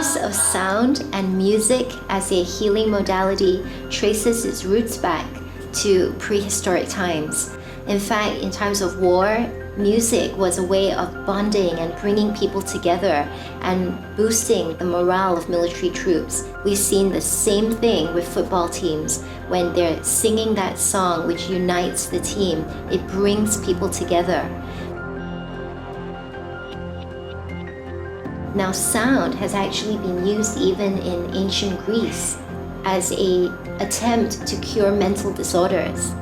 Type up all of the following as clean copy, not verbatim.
use of sound and music as a healing modality traces its roots back to prehistoric times. In fact, in times of war, music was a way of bonding and bringing people together and boosting the morale of military troops. We've seen the same thing with football teams. When they're singing that song which unites the team, it brings people together. Now, sound has actually been used even in ancient Greece as an attempt to cure mental disorders.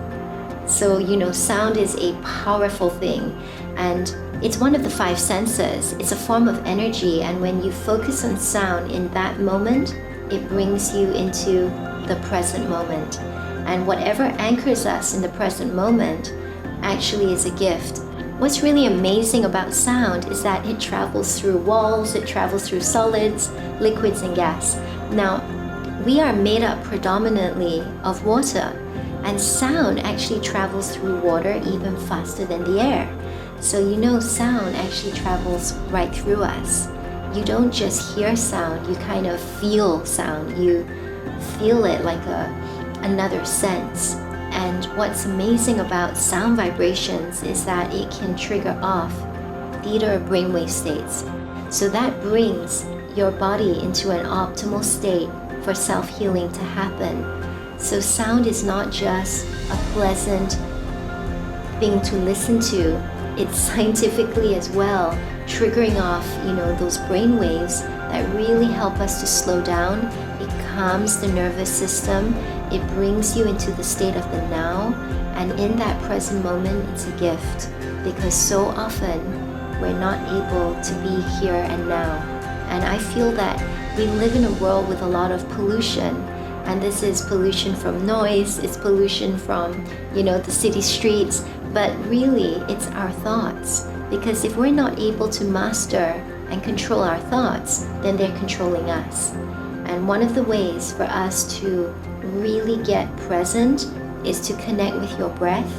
So, sound is a powerful thing, and it's one of the five senses. It's a form of energy, and when you focus on sound in that moment, it brings you into the present moment. And whatever anchors us in the present moment actually is a gift. What's really amazing about sound is that it travels through walls, it travels through solids, liquids, and gas. Now, we are made up predominantly of water, and sound actually travels through water even faster than the air. So sound actually travels right through us. You don't just hear sound, you kind of feel sound. You feel it like another sense. And what's amazing about sound vibrations is that it can trigger off theta brainwave states. So that brings your body into an optimal state for self-healing to happen. So sound is not just a pleasant thing to listen to, it's scientifically as well triggering off, those brain waves that really help us to slow down. It calms the nervous system, it brings you into the state of the now, and in that present moment, it's a gift, because so often we're not able to be here and now. And I feel that we live in a world with a lot of pollution. And this is pollution from noise, it's pollution from, the city streets, but really it's our thoughts. Because if we're not able to master and control our thoughts, then they're controlling us. And one of the ways for us to really get present is to connect with your breath.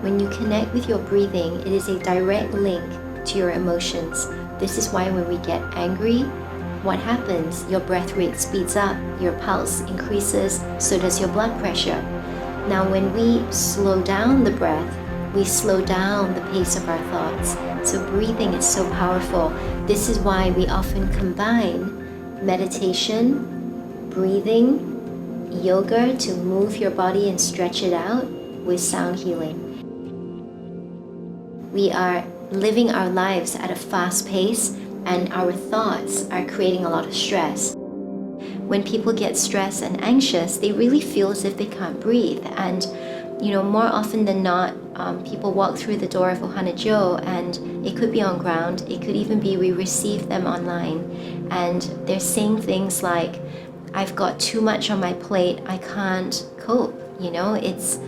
When you connect with your breathing, it is a direct link to your emotions. This is why when we get angry, what happens? Your breath rate speeds up, your pulse increases, so does your blood pressure. Now, when we slow down the breath, we slow down the pace of our thoughts. So breathing is so powerful. This is why we often combine meditation, breathing, yoga to move your body and stretch it out with sound healing. We are living our lives at a fast pace, and our thoughts are creating a lot of stress. When people get stressed and anxious, they really feel as if they can't breathe. And more often than not, people walk through the door of Ohana Joe, and it could be on ground, it could even be we receive them online, and they're saying things like, I've got too much on my plate, I can't cope. It's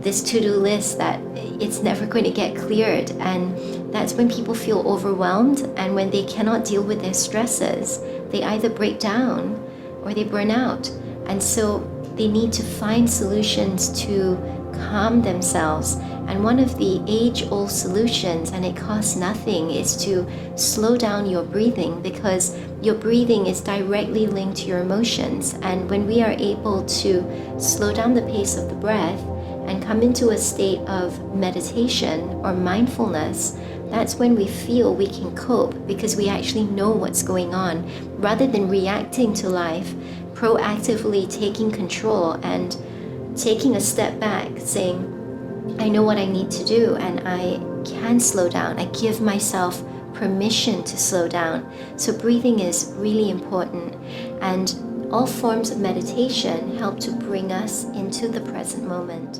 this to-do list that it's never going to get cleared, and that's when people feel overwhelmed, and when they cannot deal with their stresses, they either break down or they burn out. And so they need to find solutions to calm themselves. And one of the age-old solutions, and it costs nothing, is to slow down your breathing, because your breathing is directly linked to your emotions. And when we are able to slow down the pace of the breath and come into a state of meditation or mindfulness, that's when we feel we can cope, because we actually know what's going on, rather than reacting to life, proactively taking control and taking a step back, saying, I know what I need to do and I can slow down. I give myself permission to slow down. So breathing is really important, and all forms of meditation help to bring us into the present moment.